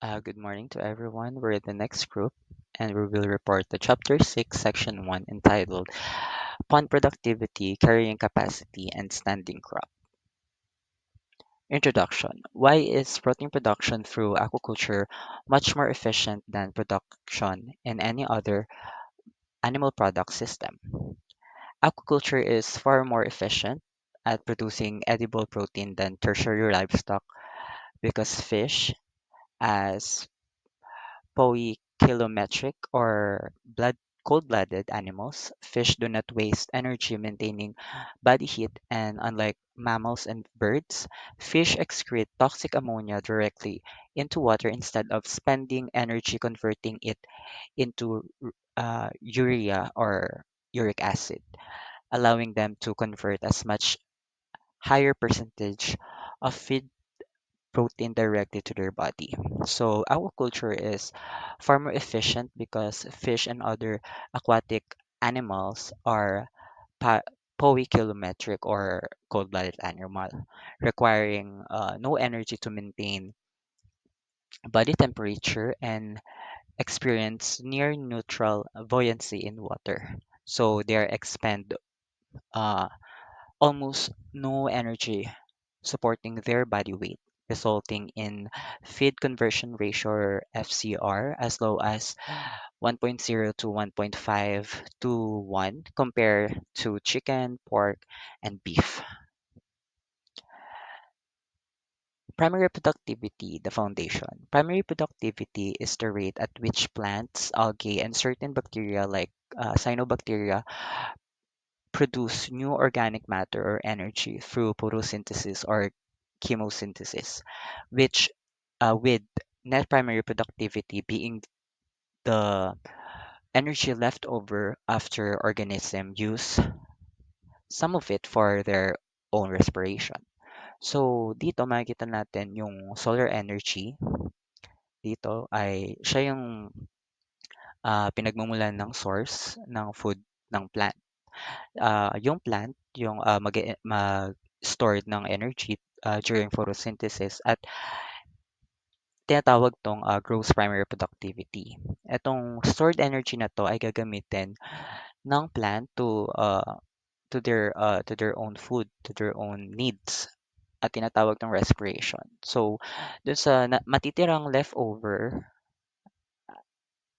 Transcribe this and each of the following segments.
Good morning to everyone. We're the next group, and we will report the Chapter 6, Section 1, entitled Pond Productivity, Carrying Capacity, and Standing Crop. Introduction. Why is protein production through aquaculture much more efficient than production in any other animal product system? Aquaculture is far more efficient at producing edible protein than tertiary livestock because fish, as poikilometric or cold-blooded animals, fish do not waste energy maintaining body heat, and unlike mammals and birds, fish excrete toxic ammonia directly into water instead of spending energy converting it into urea or uric acid, allowing them to convert as much higher percentage of feed protein directly to their body. So aquaculture is far more efficient because fish and other aquatic animals are pa- poikilometric or cold-blooded animal, requiring no energy to maintain body temperature and experience near neutral buoyancy in water. So they expend uh, almost no energy supporting their body weight, resulting in feed conversion ratio or FCR as low as 1.0 to 1.5 to 1 compared to chicken, pork, and beef. Primary productivity, the foundation. Primary productivity is the rate at which plants, algae, and certain bacteria like cyanobacteria produce new organic matter or energy through photosynthesis or chemosynthesis, which with net primary productivity being the energy left over after organism use some of it for their own respiration. So dito makikita natin yung solar energy dito ay siya yung pinagmumulan ng source ng food ng plant. Yung plant yung mag-stored ng energy during photosynthesis at tinatawag 'tong gross primary productivity. Etong stored energy na 'to ay gagamitin ng plant to their own food, to their own needs at tinatawag ng respiration. So, dun sa matitirang leftover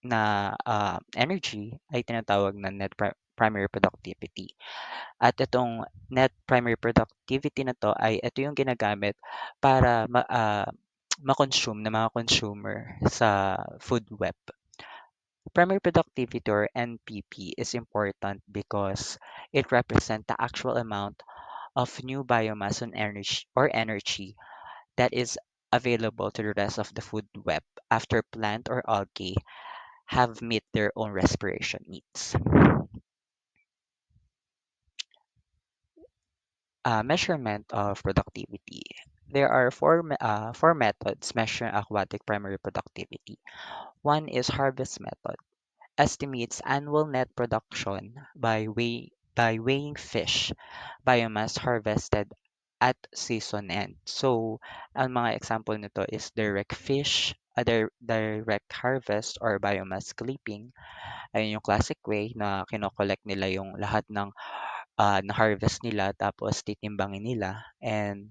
na energy ay tinatawag na primary productivity. At itong net primary productivity na 'to ay ito yung ginagamit para ma-consume ng mga consumer sa food web. Primary productivity or NPP is important because it represents the actual amount of new biomass and energy that is available to the rest of the food web after plant or algae have met their own respiration needs. Measurement of productivity. There are four methods measuring aquatic primary productivity. One is harvest method. Estimates annual net production by weighing fish biomass harvested at season end. So, ang mga example nito is direct fish, direct harvest or biomass clipping. Ayun yung classic way na kino-collect nila yung lahat ng na-harvest nila tapos titimbangin nila. And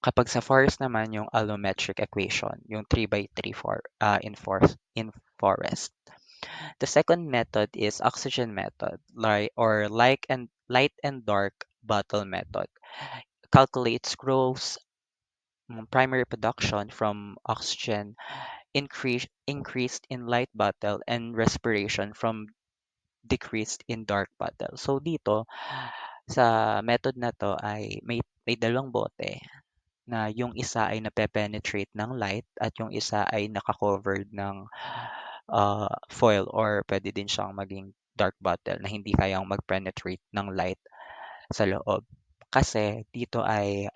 kapag sa forest naman yung allometric equation, yung 3 by 3 in forest. The second method is oxygen method, light and dark bottle method. Calculates gross primary production from oxygen increased in light bottle and respiration from decreased in dark bottle. So dito sa method na to ay may dalawang bote na yung isa ay nape-penetrate ng light at yung isa ay naka-covered ng foil or pwede din siyang maging dark bottle na hindi kayang mag-penetrate ng light sa loob. Kasi dito ay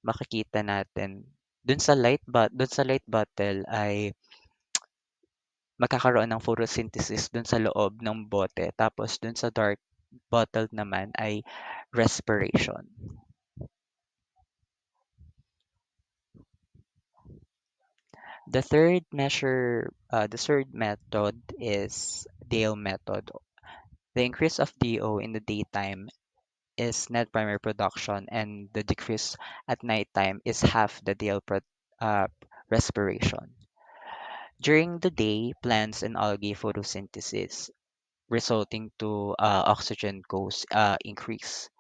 makikita natin dun sa light bottle ay magkakaroon ng photosynthesis dun sa loob ng bote tapos dun sa dark bottle naman ay respiration. The third method is Dale method. The increase of DO in the daytime is net primary production, and the decrease at nighttime is half the uh, respiration. During the day, plants and algae photosynthesis, resulting to oxygen goes increase.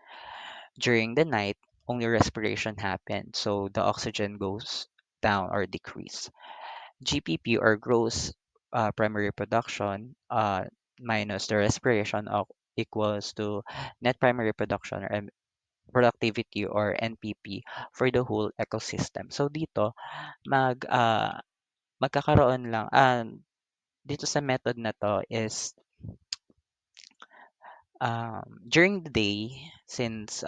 During the night, only respiration happens, so the oxygen goes down or decrease. GPP or gross primary production minus the respiration of equals to net primary production or productivity or NPP for the whole ecosystem. So dito magkakaroon lang dito sa method na to is during the day, since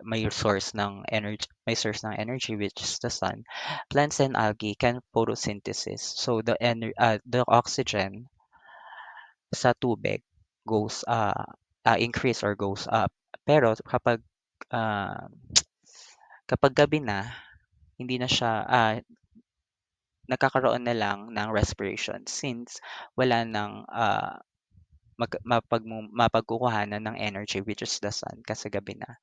may source ng energy which is the sun, plants and algae can photosynthesis. So the oxygen sa tubig goes increase or goes up. Pero ah, kapag gabi na, hindi na siya nagkakaroon na lang ng respiration since wala ng mapagkukuhanan ng energy which is the sun kasi gabi na.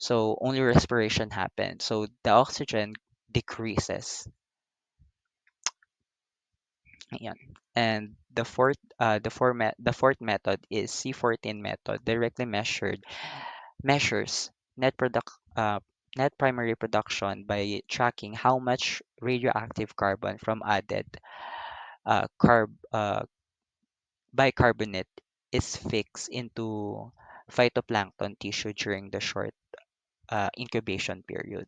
So only respiration happens. So the oxygen decreases. Ayan. And the fourth method is C14 method, directly measures net product net primary production by tracking how much radioactive carbon from added carb bicarbonate is fixed into phytoplankton tissue during the short incubation period.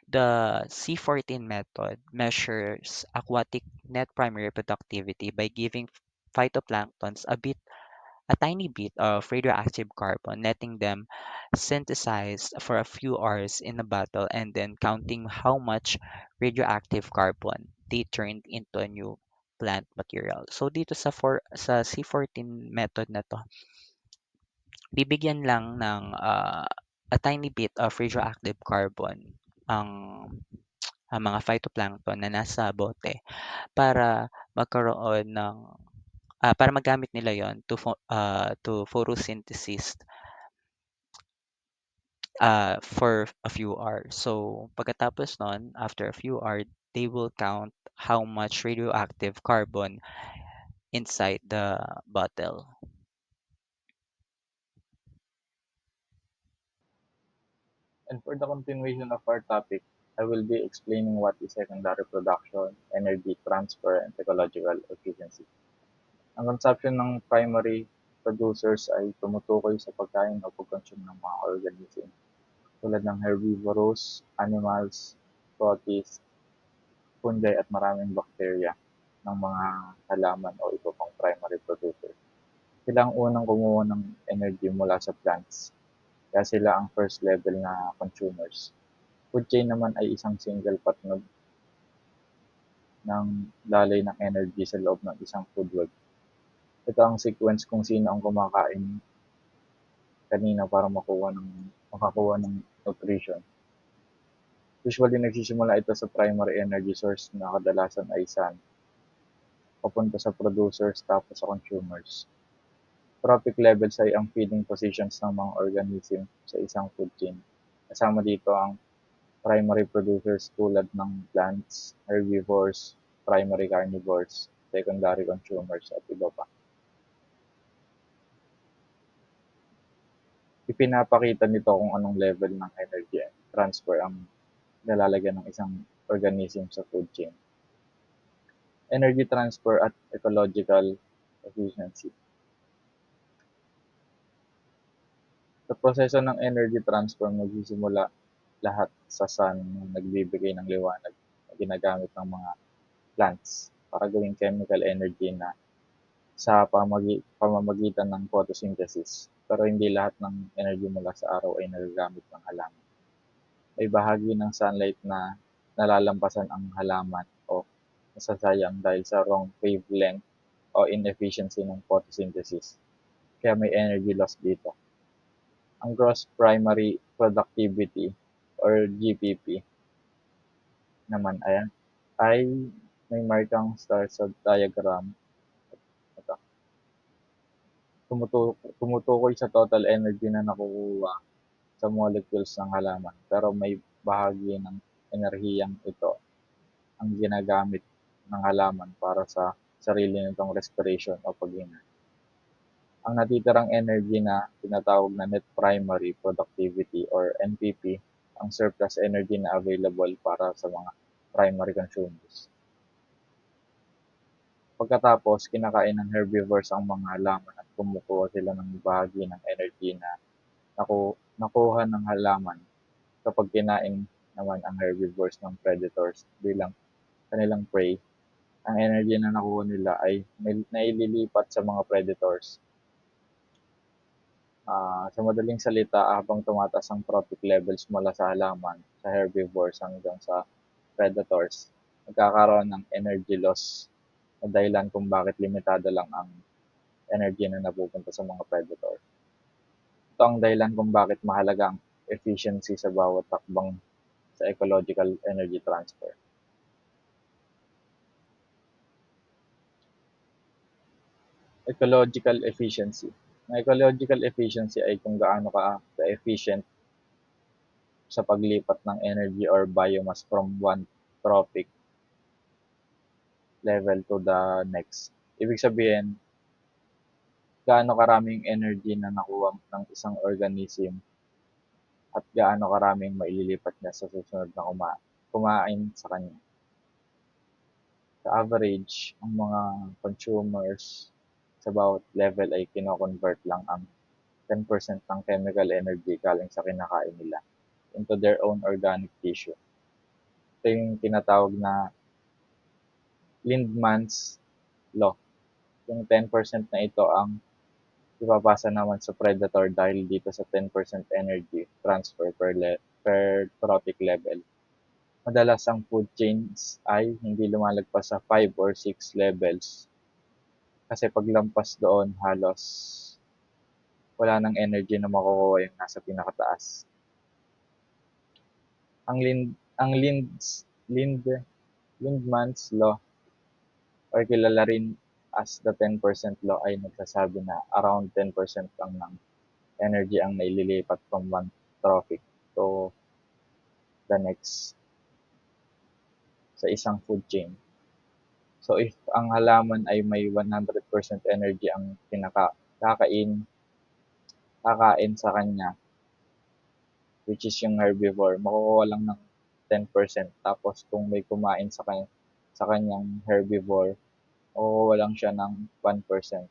The C14 method measures aquatic net primary productivity by giving phytoplanktons a tiny bit of radioactive carbon, letting them synthesize for a few hours in a bottle and then counting how much radioactive carbon they turned into a new plant material. So dito sa C14 method na to, bibigyan lang ng a tiny bit of radioactive carbon ang ang mga phytoplankton na nasa bote para magkaroon ng para magamit nila yon to photosynthesis for a few hours. So pagkatapos nun, after a few hours, they will count how much radioactive carbon inside the bottle. And for the continuation of our topic, I will be explaining what is secondary production, energy transfer, and ecological efficiency. Ang consumption ng primary producers ay tumutukoy sa pagkain o pag-consume ng mga organism tulad ng herbivorous, animals, protists, fungi at maraming bakterya ng mga halaman o iba pang primary producer. Sila ang unang kumuha ng energy mula sa plants, kaya sila ang first level na consumers. Food chain naman ay isang single patnod ng lalay ng energy sa loob ng isang food web. Ito ang sequence kung sino ang kumakain kanina para makakuha ng nutrition. Usually nagsisimula ito sa primary energy source na kadalasan ay sun, papunta sa producers tapos sa consumers. Trophic levels ay ang feeding positions ng mga organism sa isang food chain. Kasama dito ang primary producers tulad ng plants, herbivores, primary carnivores, secondary consumers at iba pa. Ipinapakita nito kung anong level ng energy transfer ang nalalagyan ng isang organism sa food chain. Energy transfer at ecological efficiency. Sa proseso ng energy transfer, magsisimula lahat sa sun na nagbibigay ng liwanag na ginagamit ng mga plants para gawing chemical energy na sa pamamagitan ng photosynthesis. Pero hindi lahat ng energy mula sa araw ay nagagamit ng halaman. May bahagi ng sunlight na nalalampasan ang halaman o nasasayang dahil sa wrong wavelength o inefficiency ng photosynthesis. Kaya may energy loss dito. Ang gross primary productivity or GPP naman ay may markang star sa diagram. Ito. Tumutukoy sa total energy na nakukuha sa molecules ng halaman, pero may bahagi ng enerhiyang ito ang ginagamit ng halaman para sa sarili nitong respiration o paghinga. Ang natitirang energy na tinatawag na net primary productivity or NPP ang surplus energy na available para sa mga primary consumers. Pagkatapos, kinakain ng herbivores ang mga halaman at kumukuha sila ng bahagi ng energy na nakuha ng halaman kapag kinain naman ang herbivores ng predators bilang kanilang prey. Ang energy na nakuha nila ay naililipat sa mga predators. Sa madaling salita, habang tumataas ang trophic levels mula sa halaman, sa herbivores hanggang sa predators, nagkakaroon ng energy loss na dahilan kung bakit limitado lang ang energy na napupunta sa mga predator. Ito ang dahilan kung bakit mahalaga ang efficiency sa bawat takbang sa ecological energy transfer. Ecological efficiency. Ang ecological efficiency ay kung gaano ka-efficient sa paglipat ng energy or biomass from one trophic level to the next. Ibig sabihin, gaano karaming energy na nakuha ng isang organism at gaano karaming maililipat niya sa susunod na kumain sa kanya. Sa average, ang mga consumers sa bawat level ay kino-convert lang ang 10% ng chemical energy galing sa kinakain nila into their own organic tissue. Ito yung tinatawag na Lindman's Law. Yung 10% na ito ang ipapasa naman sa predator dahil dito sa 10% energy transfer per trophic level. Madalas ang food chains ay hindi lumalagpas sa 5 or 6 levels kasi paglampas doon halos wala ng energy na makukuha yung nasa pinakataas. Ang Lindman's Law or kilala rin as the 10% law ay nagsasabi na around 10% lang ng energy ang naililipat from one trophic to the next sa isang food chain. So if ang halaman ay may 100% energy ang kakain sa kanya, which is yung herbivore, makukuha lang ng 10%. Tapos kung may kumain sa kanyang herbivore, makukuha lang siya ng 1%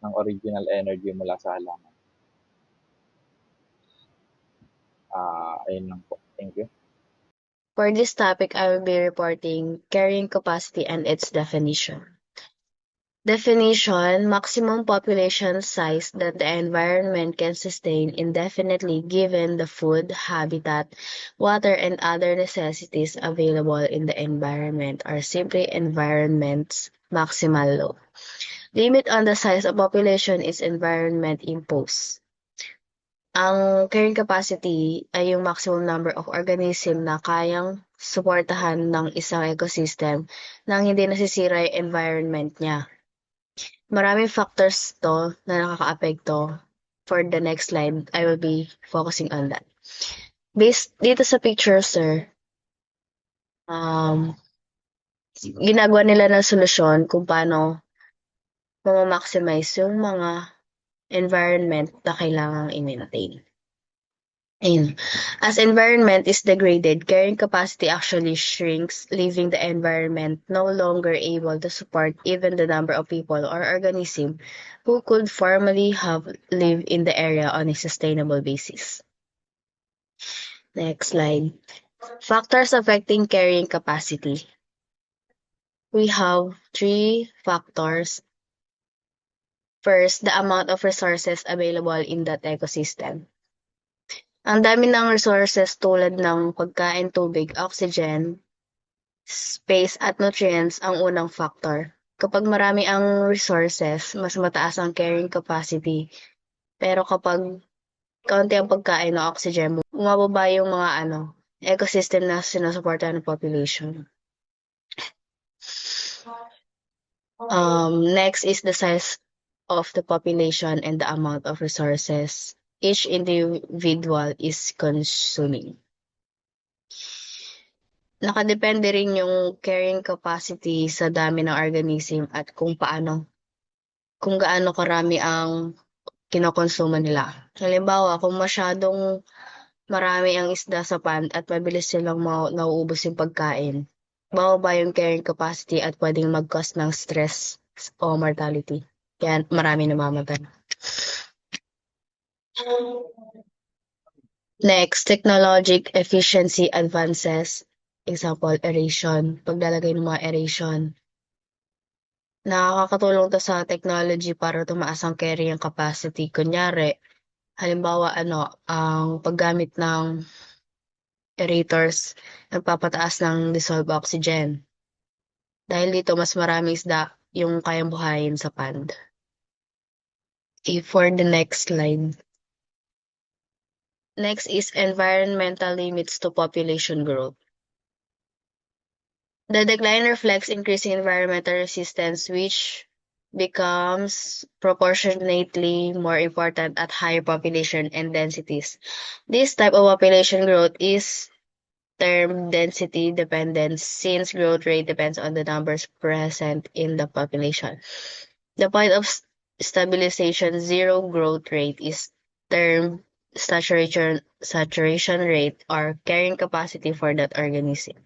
ng original energy mula sa halaman. Ayun lang po. Thank you. For this topic, I will be reporting carrying capacity and its definition. Definition: maximum population size that the environment can sustain indefinitely given the food, habitat, water, and other necessities available in the environment, or simply environment's maximal law. Limit on the size of population is environment imposed. Ang carrying capacity ay yung maximum number of organism na kayang suportahan ng isang ecosystem nang hindi nasisira yung environment niya. Maraming factors to na nakakaapekto. For the next slide, I will be focusing on that. Based dito sa picture, sir, ginagawa nila ng solusyon kung paano ma-maximize yung mga environment na kailangang i-maintain. Ayun. As environment is degraded, carrying capacity actually shrinks, leaving the environment no longer able to support even the number of people or organisms who could formerly have lived in the area on a sustainable basis. Next slide. Factors affecting carrying capacity. We have 3 factors. First, the amount of resources available in that ecosystem. Ang dami ng resources tulad ng pagkain, tubig, oxygen, space at nutrients ang unang factor. Kapag marami ang resources, mas mataas ang carrying capacity. Pero kapag kaunti ang pagkain o oxygen, bumababa yung mga ecosystem na sinusuportahan ng population. Next is the size of the population and the amount of resources each individual is consuming. Nakadepende rin yung carrying capacity sa dami ng organism at kung gaano karami ang kinokonsumo nila. Halimbawa, kung masyadong marami ang isda sa pond at mabilis silang nauubos yung pagkain, bababa yung carrying capacity at pwedeng mag-cause ng stress o mortality. Kaya marami namamatay. Next, technologic efficiency advances. Example, aeration. Paglalagay ng mga aeration. Nakakatulong to sa technology para tumaas ang carrying capacity. Kunyari, halimbawa ang paggamit ng aerators nagpapataas ng dissolved oxygen. Dahil dito mas maraming isda yung kayang buhayin sa pond. Okay, for the next slide. Next is environmental limits to population growth. The decline reflects increasing environmental resistance, which becomes proportionately more important at higher population and densities. This type of population growth is termed density dependent since growth rate depends on the numbers present in the population. The point of stabilization, zero growth rate, is termed saturation rate or carrying capacity for that organism.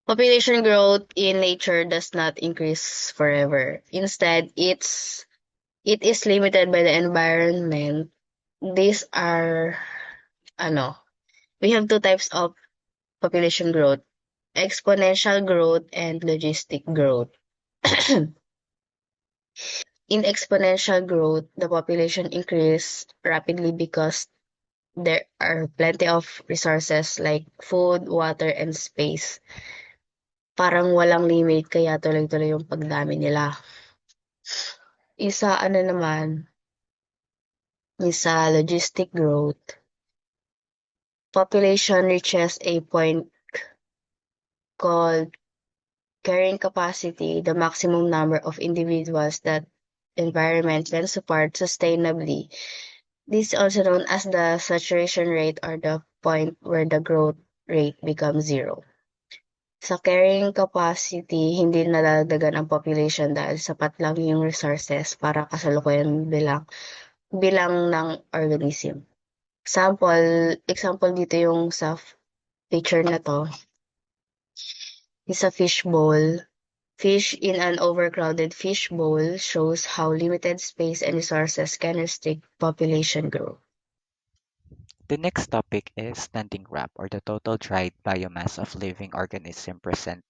Population growth in nature does not increase forever. Instead, it is limited by the environment. These are we have two types of population growth: exponential growth and logistic growth. In exponential growth, the population increases rapidly because there are plenty of resources like food, water, and space. Parang walang limit kaya tuloy-tuloy yung pagdami nila. Isa logistic growth, population reaches a point called carrying capacity, the maximum number of individuals that environment can support sustainably. This is also known as the saturation rate or the point where the growth rate becomes zero. Sa carrying capacity, hindi nadadagdagan ang population dahil sapat lang yung resources para kasalukuyan bilang ng organism. Example dito yung sa picture na to, is a fish bowl. Fish in an overcrowded fish bowl shows how limited space and resources can restrict population growth. The next topic is standing crab, or the total dried biomass of living organism present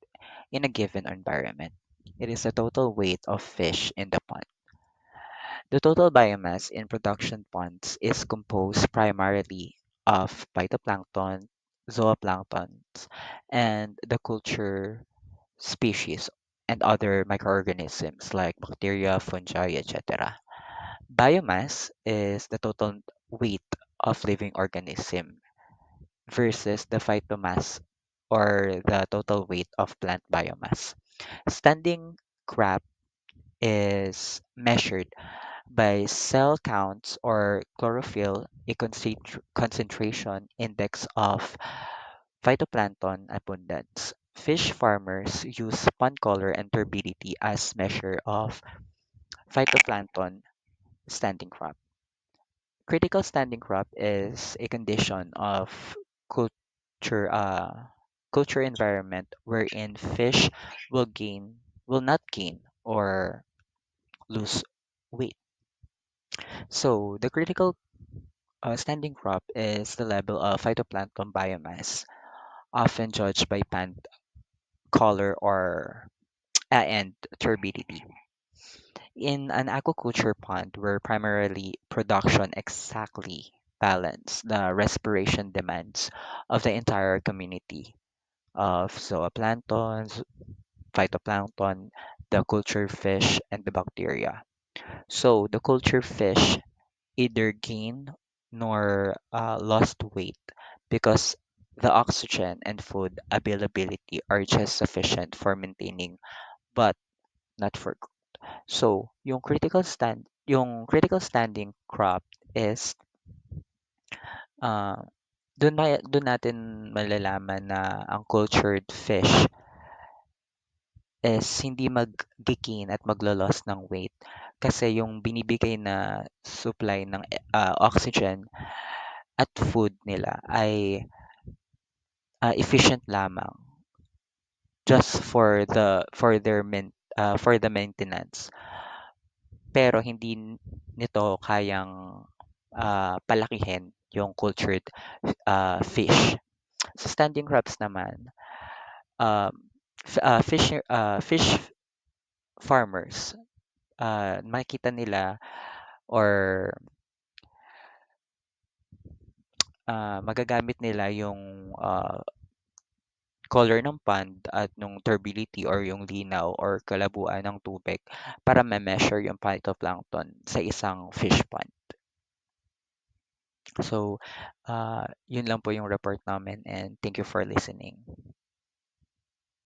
in a given environment. It is the total weight of fish in the pond. The total biomass in production ponds is composed primarily of phytoplankton, zooplankton, and the culture species and other microorganisms like bacteria, fungi, etc. Biomass is the total weight of living organism versus the phytomass, or the total weight of plant biomass. Standing crab is measured by cell counts or chlorophyll, a concentration index of phytoplankton abundance. Fish farmers use pond color and turbidity as measure of phytoplankton standing crop. Critical standing crop is a condition of culture culture environment wherein fish will not gain or lose weight. So the critical standing crop is the level of phytoplankton biomass, often judged by pant color or and turbidity. In an aquaculture pond where primarily production exactly balance the respiration demands of the entire community of zooplankton, phytoplankton, the culture fish, and the bacteria. So the culture fish either gain nor lost weight because the oxygen and food availability are just sufficient for maintaining but not for growth. So, yung critical standing crop is uh, doon natin malalaman na ang cultured fish is hindi mag-gain at maglo-loss ng weight kasi yung binibigay na supply ng oxygen at food nila ay efficient lamang just for the maintenance, pero hindi nito kayang palakihin yung cultured fish. Sa standing crops naman, um, fish farmers, makikita nila or magagamit nila yung color ng pond at nung turbidity or yung linaw or kalabuan ng tubig para ma-measure yung phytoplankton sa isang fish pond. So, yun lang po yung report namin and thank you for listening.